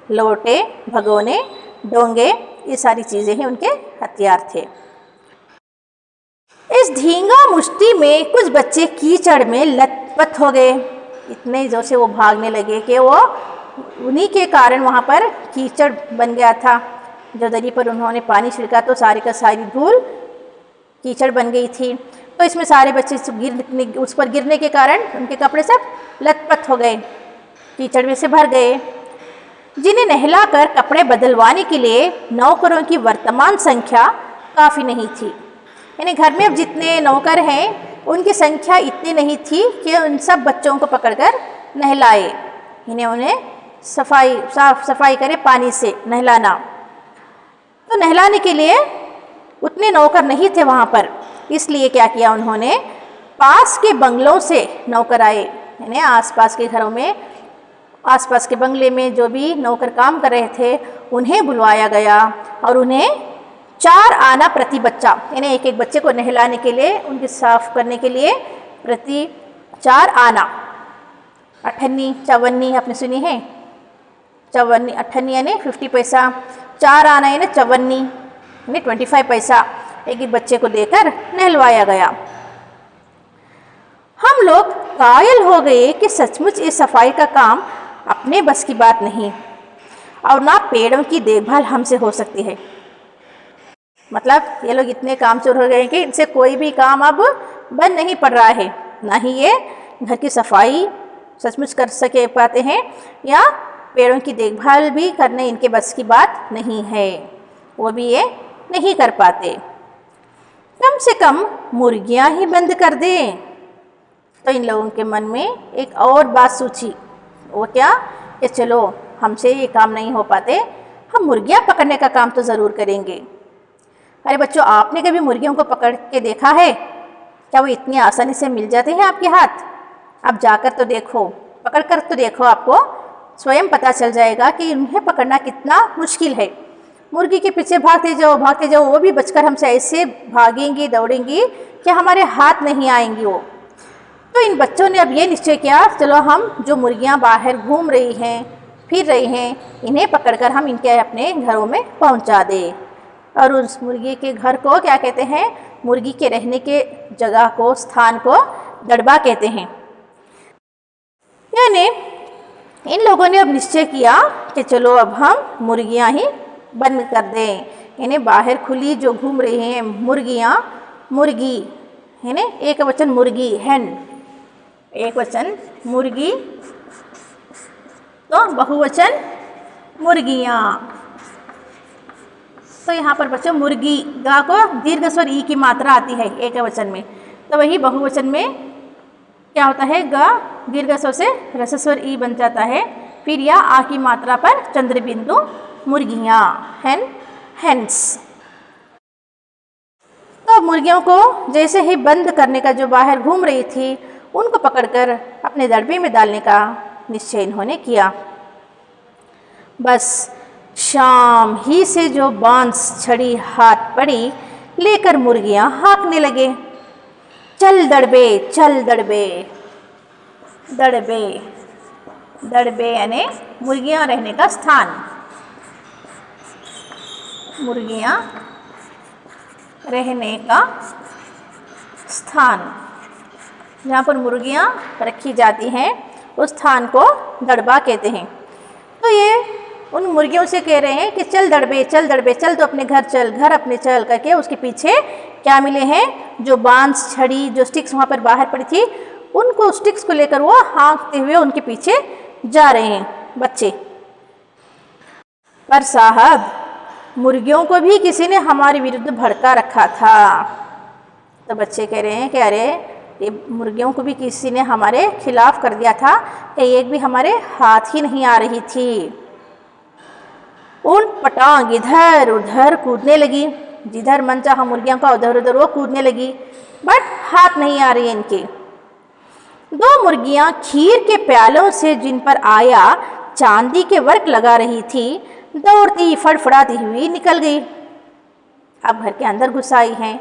लोटे, भगोने, डोंगे, ये सारी चीज़ें ही उनके हथियार थे। इस धींगा मुश्ती में कुछ बच्चे कीचड़ में लथपथ हो गए। इतने जोर से वो भागने लगे कि वो उन्हीं के कारण वहाँ पर कीचड़ बन गया था। जो दरी पर उन्होंने पानी छिड़का तो सारी का सारी धूल कीचड़ बन गई थी। तो इसमें सारे बच्चे उस पर गिरने के कारण उनके कपड़े सब लथपथ हो गए, कीचड़ में से भर गए। जिन्हें नहलाकर कपड़े बदलवाने के लिए नौकरों की वर्तमान संख्या काफ़ी नहीं थी। यानी घर में अब जितने नौकर हैं उनकी संख्या इतनी नहीं थी कि उन सब बच्चों को पकड़कर नहलाए, उन्हें साफ सफाई करे पानी से नहलाना। तो नहलाने के लिए उतने नौकर नहीं थे वहाँ पर, इसलिए क्या किया उन्होंने, पास के बंगलों से नौकर आए। यानी आसपास के घरों में, आसपास के बंगले में जो भी नौकर काम कर रहे थे उन्हें बुलवाया गया और उन्हें 4 आना प्रति बच्चा, यानी एक एक बच्चे को नहलाने के लिए, उनके साफ करने के लिए प्रति 4 आना। अठन्नी, चवन्नी आपने सुनी है, चवन्नी, अठन्नी यानी 50 पैसा, 4 आना यानी चवन्नी यानी 25 पैसा एक एक बच्चे को देकर नहलवाया गया। हम लोग कायल हो गए कि सचमुच इस सफाई का काम अपने बस की बात नहीं और ना पेड़ों की देखभाल हमसे हो सकती है। मतलब ये लोग इतने कामचोर हो गए कि इनसे कोई भी काम अब बन नहीं पड़ रहा है, ना ही ये घर की सफाई सचमुच कर पाते हैं या पेड़ों की देखभाल भी करने इनके बस की बात नहीं है, वो भी ये नहीं कर पाते। कम से कम मुर्गियां ही बंद कर दें। तो इन लोगों के मन में एक और बात सूझी, वो क्या, कि चलो हमसे ये काम नहीं हो पाते, हम मुर्गियां पकड़ने का काम तो ज़रूर करेंगे। अरे बच्चों, आपने कभी मुर्गियों को पकड़ के देखा है? क्या वो इतनी आसानी से मिल जाते हैं आपके हाथ? आप जाकर तो देखो, पकड़ कर तो देखो, आपको स्वयं पता चल जाएगा कि उन्हें पकड़ना कितना मुश्किल है। मुर्गी के पीछे भागते जाओ, वो भी बचकर हमसे ऐसे भागेंगी, दौड़ेंगी कि हमारे हाथ नहीं आएंगी वो। तो इन बच्चों ने अब ये निश्चय किया, चलो हम जो मुर्गियां बाहर घूम रही हैं, फिर रही हैं, इन्हें पकड़कर हम इनके अपने घरों में पहुंचा दें। और उस मुर्गी के घर को क्या कहते हैं, मुर्गी के रहने के जगह को, स्थान को दड़बा कहते हैं। यानी इन लोगों ने अब निश्चय किया कि चलो अब हम मुर्गियां ही बंद कर दें। यानी बाहर खुली जो घूम रही हैं मुर्गियां, मुर्गी यानी एक वचन मुर्गी, हैन, एक वचन मुर्गी, तो बहुवचन मुर्गियां। तो यहाँ पर बच्चों मुर्गी गा को दीर्घ स्वर ई की मात्रा आती है एक वचन में, तो वही बहुवचन में क्या होता है, गा दीर्घ स्वर से रस स्वर ई बन जाता है, फिर या आ की मात्रा पर चंद्र बिंदु, मुर्गियाँ, हैन, हैंस। तो मुर्गियों को जैसे ही बंद करने का, जो बाहर घूम रही थी उनको पकड़कर अपने दड़बे में डालने का निश्चय इन्होंने किया। बस शाम ही से जो बांस छड़ी हाथ पड़ी लेकर मुर्गियां हाँकने लगे, चल दड़बे, चल दड़बे। दड़बे, दड़बे यानी मुर्गियां रहने का स्थान, मुर्गियां रहने का स्थान, जहाँ पर मुर्गियां रखी जाती हैं उस स्थान को दड़बा कहते हैं। तो ये उन मुर्गियों से कह रहे हैं कि चल दड़बे, चल दड़बे, चल तो अपने घर चल, घर अपने चल करके उसके पीछे क्या मिले हैं, जो बांस छड़ी, जो स्टिक्स वहाँ पर बाहर पड़ी थी, उनको स्टिक्स को लेकर वो हाँकते हुए उनके पीछे जा रहे हैं बच्चे। पर साहब, मुर्गियों को भी किसी ने हमारे विरुद्ध भड़का रखा था। तो बच्चे कह रहे हैं कि अरे ये मुर्गियों को भी किसी ने हमारे खिलाफ कर दिया था कि एक भी हमारे हाथ ही नहीं आ रही थी। उन पटांग इधर उधर कूदने लगी, जिधर मन चाहा मुर्गियों का उधर उधर वो कूदने लगी, बट हाथ नहीं आ रही इनके। 2 मुर्गियां खीर के प्यालों से जिन पर आया चांदी के वर्क लगा रही थी, दौड़ती फड़फड़ाती हुई निकल गई। अब घर के अंदर घुस आई हैं,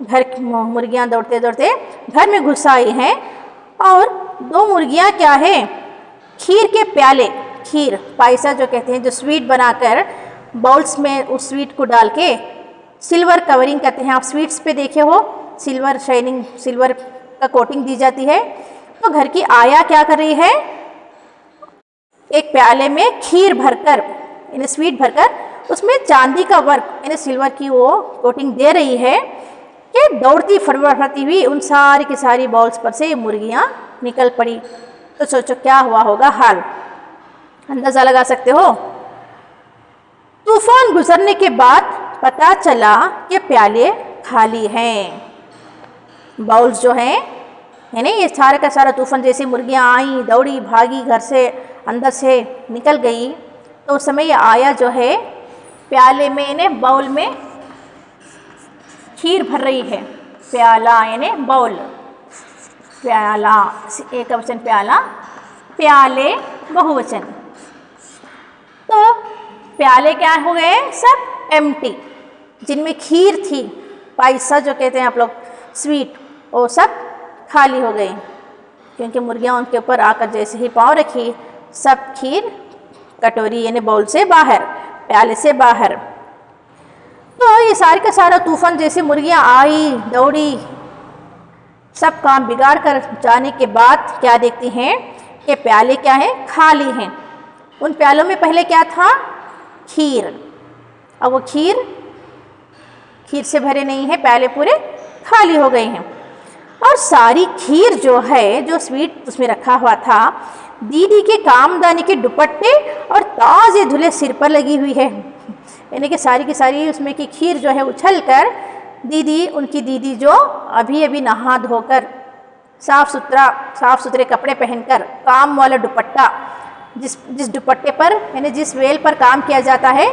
घर मुर्गियां दौड़ते दौड़ते घर में घुस आई हैं, और 2 मुर्गियां क्या है, खीर के प्याले, खीर पायसा जो कहते हैं, जो स्वीट बनाकर बाउल्स में उस स्वीट को डाल के सिल्वर कवरिंग करते हैं। आप स्वीट्स पे देखे हो सिल्वर शाइनिंग, सिल्वर का कोटिंग दी जाती है। तो घर की आया क्या कर रही है, एक प्याले में खीर भरकर यानी स्वीट भरकर उसमें चांदी का वर्क यानी सिल्वर की वो कोटिंग दे रही है कि दौड़ती फड़फड़ाती हुई उन सारी की सारी बॉल्स पर से मुर्गियाँ निकल पड़ी। तो सोचो क्या हुआ होगा हाल, अंदाज़ा लगा सकते हो। तूफान गुजरने के बाद पता चला कि प्याले खाली हैं। बाउल्स जो हैं यानी ये सारा का सारा तूफान, जैसे मुर्गियाँ आई दौड़ी भागी घर से अंदर से निकल गई, तो उस समय ये आया जो है प्याले में यानी बाउल में खीर भर रही है। प्याला यानी बाउल, प्याला एक वचन प्याला, प्याले बहुवचन। तो प्याले क्या हो गए, सब एम्प्टी, जिनमें खीर थी पायसा जो कहते हैं आप लोग स्वीट, वो सब खाली हो गई, क्योंकि मुर्गियाँ उनके ऊपर आकर जैसे ही पाँव रखी सब खीर कटोरी यानी बाउल से बाहर, प्याले से बाहर। तो ये सारे का सारा तूफान, जैसे मुर्गियाँ आई दौड़ी सब काम बिगाड़ कर जाने के बाद क्या देखती हैं कि प्याले क्या है, खाली हैं। उन प्यालों में पहले क्या था, खीर। अब वो खीर से भरे नहीं है, प्याले पूरे खाली हो गए हैं। और सारी खीर जो है, जो स्वीट उसमें रखा हुआ था, दीदी के कामदानी के दुपट्टे और ताज़े धुले सिर पर लगी हुई है। यानी कि सारी की सारी उसमें की खीर जो है उछल कर दीदी, उनकी दीदी जो अभी अभी नहा धोकर साफ़ सुथरे कपड़े पहनकर काम वाला दुपट्टा, जिस दुपट्टे पर यानी जिस वेल पर काम किया जाता है,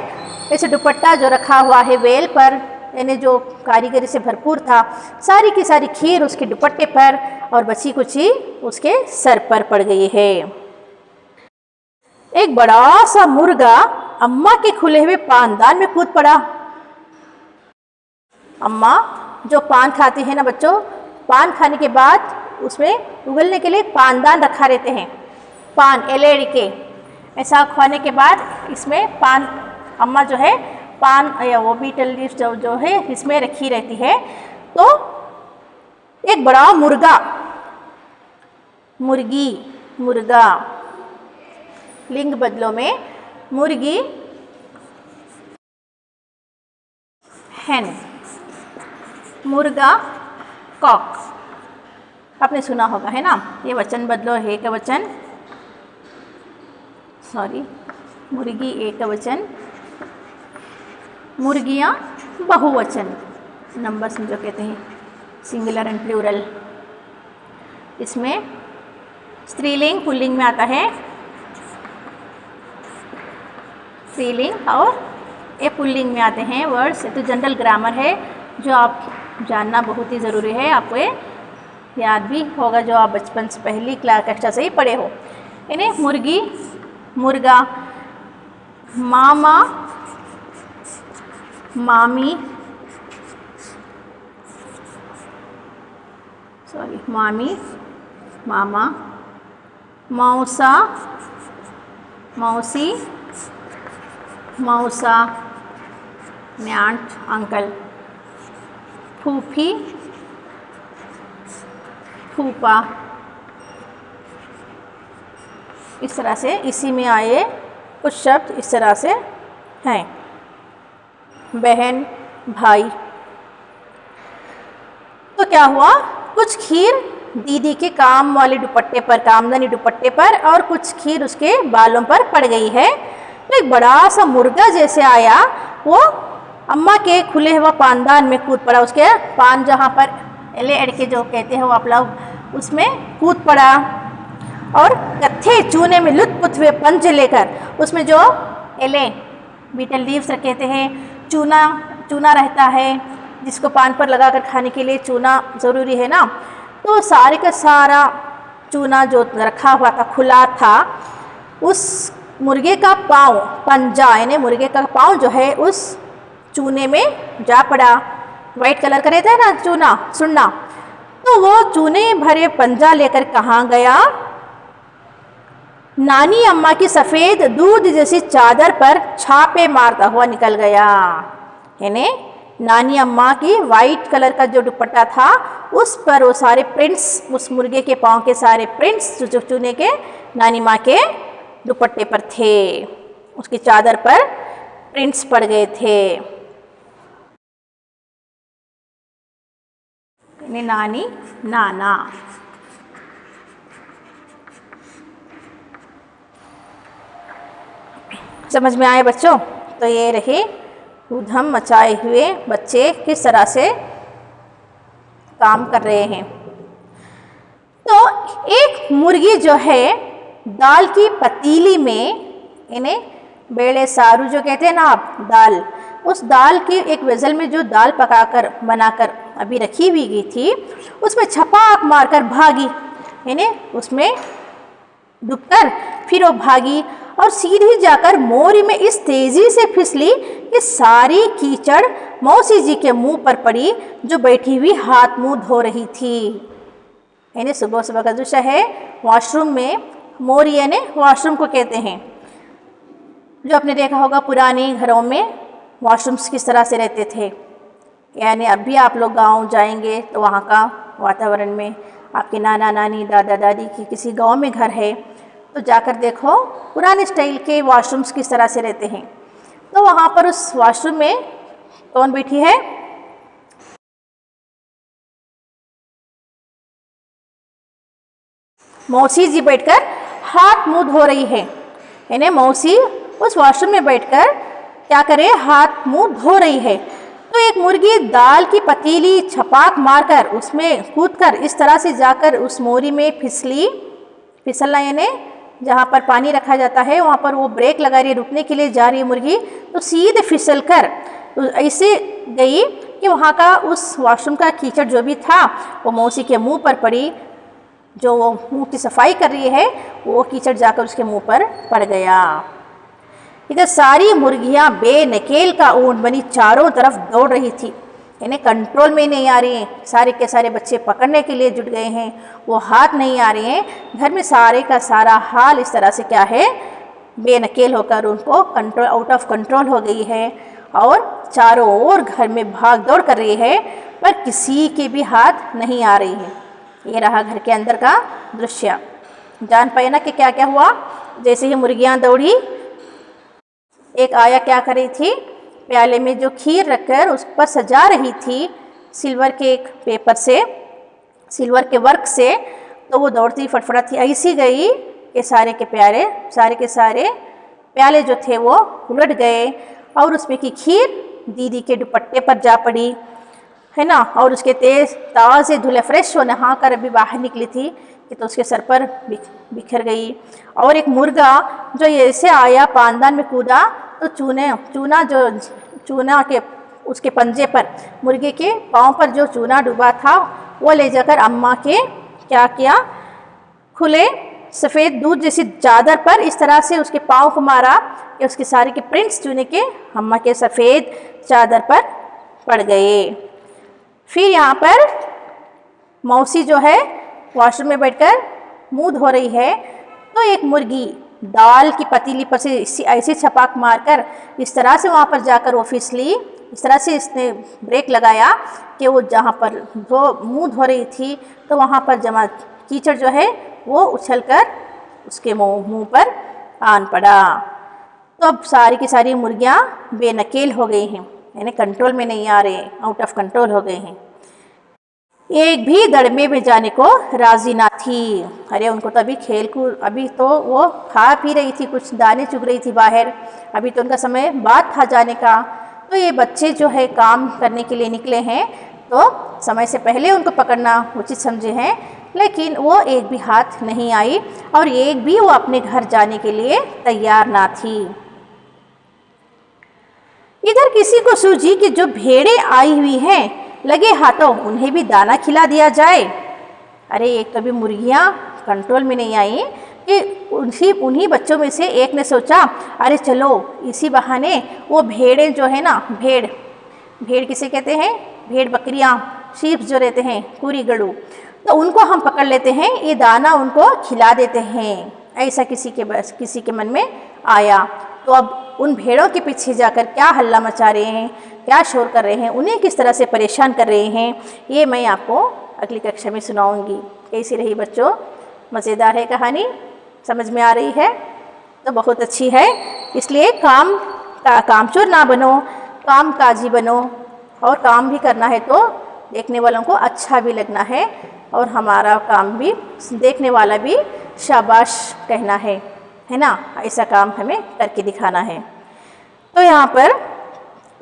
ऐसे दुपट्टा जो रखा हुआ है वेल पर, यानी जो कारीगरी से भरपूर था, सारी की सारी खीर उसके दुपट्टे पर और बची कुची उसके सर पर पड़ गई है। एक बड़ा सा मुर्गा अम्मा के खुले हुए पानदान में कूद पड़ा। अम्मा जो पान खाती है ना बच्चों, पान खाने के बाद उसमें उगलने के लिए पानदान रखा रहते हैं, पान एलेड़ी के, ऐसा खाने के बाद इसमें पान, अम्मा जो है पान या वो बीटल लीफ जो है इसमें रखी रहती है। तो एक बड़ा मुर्गा, मुर्गी, मुर्गा लिंग बदलों में मुर्गी, हैन, मुर्गा, कॉक, आपने सुना होगा है ना। ये वचन बदलो है का वचन, सॉरी मुर्गी एक वचन, मुर्गियाँ बहुवचन, नंबर्स जो कहते हैं सिंगुलर एंड प्लूरल। इसमें स्त्रीलिंग पुल्लिंग में आता है, स्त्रीलिंग और ये पुल्लिंग में आते हैं वर्ड्स। तो जनरल ग्रामर है जो आप जानना बहुत ही ज़रूरी है, आपको ये याद भी होगा जो आप बचपन से पहली क्लास कक्षा से ही पढ़े हो। यानी मुर्गी, मुर्गा, मामा, मामी, सॉरी मामी, मामा, मौसा, मौसी, मौसा, आंट, अंकल, फूफी, फूफा। इस तरह से इसी में आए कुछ शब्द इस तरह से हैं, बहन, भाई। तो क्या हुआ, कुछ खीर दीदी के काम वाले दुपट्टे पर, कामदानी दुपट्टे पर, और कुछ खीर उसके बालों पर पड़ गई है। तो एक बड़ा सा मुर्गा जैसे आया, वो अम्मा के खुले हुए पानदान में कूद पड़ा, उसके पान जहाँ पर एले अड़के जो कहते हैं वो आप लोग, उसमें कूद पड़ा और कत्थे चूने में लुत्फ हुए पंजे लेकर उसमें जो एले बीटल लीव्स कहते हैं, चूना रहता है जिसको पान पर लगाकर खाने के लिए चूना ज़रूरी है ना। तो सारे का सारा चूना जो रखा हुआ था, खुला था, उस मुर्गे का पाँव, पंजा यानी मुर्गे का पाँव जो है उस चूने में जा पड़ा। वाइट कलर का रहता है ना चूना, सुन्ना, तो वो चूने भरे पंजा लेकर कहाँ गया, नानी अम्मा की सफ़ेद दूध जैसी चादर पर छापे मारता हुआ निकल गया। यानी नानी अम्मा की वाइट कलर का जो दुपट्टा था उस पर वो सारे प्रिंट्स, उस मुर्गे के पाँव के सारे प्रिंट्स जो चूने के नानी माँ के दुपट्टे पर थे, उसकी चादर पर प्रिंट्स पड़ गए थे। नानी नाना। समझ में आए बच्चों? तो ये रहे ऊधम मचाए हुए बच्चे किस तरह से काम कर रहे हैं। तो एक मुर्गी जो है दाल की पतीली में, इन्हें बेड़े सारू जो कहते हैं ना आप, दाल, उस दाल की एक वेसल में जो दाल पकाकर बनाकर अभी रखी हुई गई थी उसमें छपाक मारकर भागी। इन्हें उसमें डूबकर फिर वो भागी और सीधी जाकर मोरी में इस तेजी से फिसली कि सारी कीचड़ मौसी जी के मुंह पर पड़ी जो बैठी हुई हाथ मुंह धो रही थी। यानी सुबह सुबह का दृश्य है वॉशरूम में। मोरी यानी वॉशरूम को कहते हैं। जो आपने देखा होगा पुराने घरों में वॉशरूम्स किस तरह से रहते थे। यानी अब भी आप लोग गांव जाएंगे तो वहाँ का वातावरण में आपके नाना नानी दादा दादी की किसी गांव में घर है तो जाकर देखो पुराने स्टाइल के वॉशरूम्स किस तरह से रहते हैं। तो वहाँ पर उस वॉशरूम में कौन बैठी है? मौसी जी बैठकर हाथ मुंह धो रही है। यानी मौसी उस वॉशरूम में बैठकर क्या करे? हाथ मुंह धो रही है। तो एक मुर्गी दाल की पतीली छपाक मारकर उसमें कूदकर इस तरह से जाकर उस मोरी में फिसलना यानी जहाँ पर पानी रखा जाता है वहाँ पर वो ब्रेक लगा रही है, रुकने के लिए जा रही है मुर्गी, तो सीधे फिसल कर ऐसे गई कि वहाँ का उस वॉशरूम का कीचड़ जो भी था वो मौसी के मुंह पर पड़ी। जो वो मुंह की सफाई कर रही है वो कीचड़ जाकर उसके मुंह पर पड़ गया। इधर सारी मुर्गियां बेनकेल का ऊंट बनी चारों तरफ दौड़ रही थी। इन्हें कंट्रोल में नहीं आ रही हैं। सारे के सारे बच्चे पकड़ने के लिए जुट गए हैं, वो हाथ नहीं आ रहे हैं। घर में सारे का सारा हाल इस तरह से क्या है? बेनकेल होकर उनको कंट्रोल, आउट ऑफ कंट्रोल हो गई है और चारों ओर घर में भाग दौड़ कर रही है पर किसी के भी हाथ नहीं आ रही है। ये रहा घर के अंदर का दृश्य। जान पाए ना कि क्या क्या हुआ? जैसे ही मुर्गियां दौड़ी, एक आया क्या कर रही थी? प्याले में जो खीर रखकर उस पर सजा रही थी सिल्वर के एक पेपर से, सिल्वर के वर्क से। तो वो दौड़ती फटफटाती ऐसी गई कि सारे के सारे प्याले जो थे वो उलट गए और उसमें की खीर दीदी के दुपट्टे पर जा पड़ी, है ना। और उसके तेज ताज़े धुले फ्रेश हो नहा कर अभी बाहर निकली थी कि तो उसके सर पर बिखर गई। और एक मुर्गा जो ऐसे आया पानदान में कूदा तो चूना के उसके पंजे पर, मुर्गे के पाँव पर जो चूना डूबा था वो ले जाकर अम्मा के क्या किया? खुले सफ़ेद दूध जैसी चादर पर इस तरह से उसके पाँव को मारा कि उसके सारे के प्रिंट्स चूने के अम्मा के सफ़ेद चादर पर पड़ गए। फिर यहाँ पर मौसी जो है वॉशरूम में बैठकर मुंह धो रही है तो एक मुर्गी दाल की पतीली पर से ऐसे छपाक मारकर इस तरह से वहाँ पर जाकर वो फिसली। इस तरह से इसने ब्रेक लगाया कि वो जहाँ पर मुंह धो रही थी तो वहाँ पर जमा कीचड़ जो है वो उछलकर उसके मुंह पर आन पड़ा। तो अब सारी की सारी मुर्गियाँ बेनकेल हो गई हैं, यानी कंट्रोल में नहीं आ रहे हैं, आउट ऑफ कंट्रोल हो गए हैं। एक भी दड़मे में जाने को राजी ना थी। अरे उनको तो अभी खेल कूद, अभी तो वो खा पी रही थी, कुछ दाने चुग रही थी बाहर, अभी तो उनका समय बाद था जाने का। तो ये बच्चे जो है काम करने के लिए निकले हैं तो समय से पहले उनको पकड़ना उचित समझे हैं, लेकिन वो एक भी हाथ नहीं आई और एक भी वो अपने घर जाने के लिए तैयार ना थी। इधर किसी को सूझी कि जो भेड़ें आई हुई हैं लगे हाथों उन्हें भी दाना खिला दिया जाए। अरे एक कभी मुर्गियाँ कंट्रोल में नहीं आई कि उन्हीं बच्चों में से एक ने सोचा अरे चलो इसी बहाने वो भेड़ें जो है ना, भेड़ किसे कहते हैं? भेड़ बकरियाँ, शीप्स जो रहते हैं, पूरी गड़ू, तो उनको हम पकड़ लेते हैं, ये दाना उनको खिला देते हैं। ऐसा किसी के मन में आया। तो अब उन भेड़ों के पीछे जाकर क्या हल्ला मचा रहे हैं, क्या शोर कर रहे हैं, उन्हें किस तरह से परेशान कर रहे हैं, ये मैं आपको अगली कक्षा में सुनाऊंगी। कैसी रही बच्चों? मज़ेदार है कहानी? समझ में आ रही है? तो बहुत अच्छी है। इसलिए कामचोर ना बनो, कामकाजी बनो, और काम भी करना है तो देखने वालों को अच्छा भी लगना है, और हमारा काम भी देखने वाला भी शाबाश कहना है ना? ऐसा काम हमें करके दिखाना है। तो यहाँ पर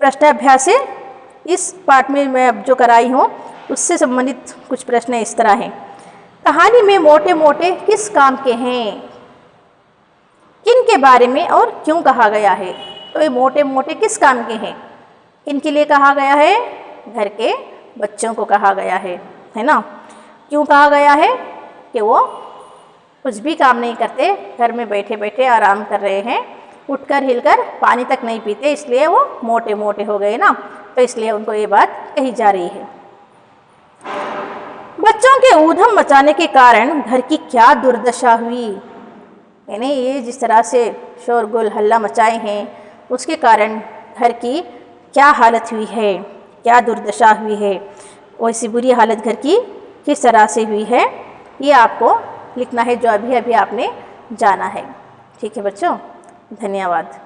प्रश्नाभ्यास है, इस पाठ में मैं अब जो कराई हूँ उससे संबंधित कुछ प्रश्न इस तरह हैं। कहानी में मोटे मोटे किस काम के हैं, किन के बारे में और क्यों कहा गया है? तो ये मोटे मोटे किस काम के हैं, किनके लिए कहा गया है? घर के बच्चों को कहा गया है ना? क्यों कहा गया है? कि वो कुछ भी काम नहीं करते, घर में बैठे बैठे आराम कर रहे हैं, उठकर हिलकर पानी तक नहीं पीते, इसलिए वो मोटे मोटे हो गए ना। तो इसलिए उनको ये बात कही जा रही है। बच्चों के ऊधम मचाने के कारण घर की क्या दुर्दशा हुई, यानी ये जिस तरह से शोरगुल हल्ला मचाए हैं उसके कारण घर की क्या हालत हुई है, क्या दुर्दशा हुई है, वैसी बुरी हालत घर की किस तरह से हुई है, ये आपको लिखना है जो अभी अभी आपने जाना है। ठीक है बच्चों, धन्यवाद।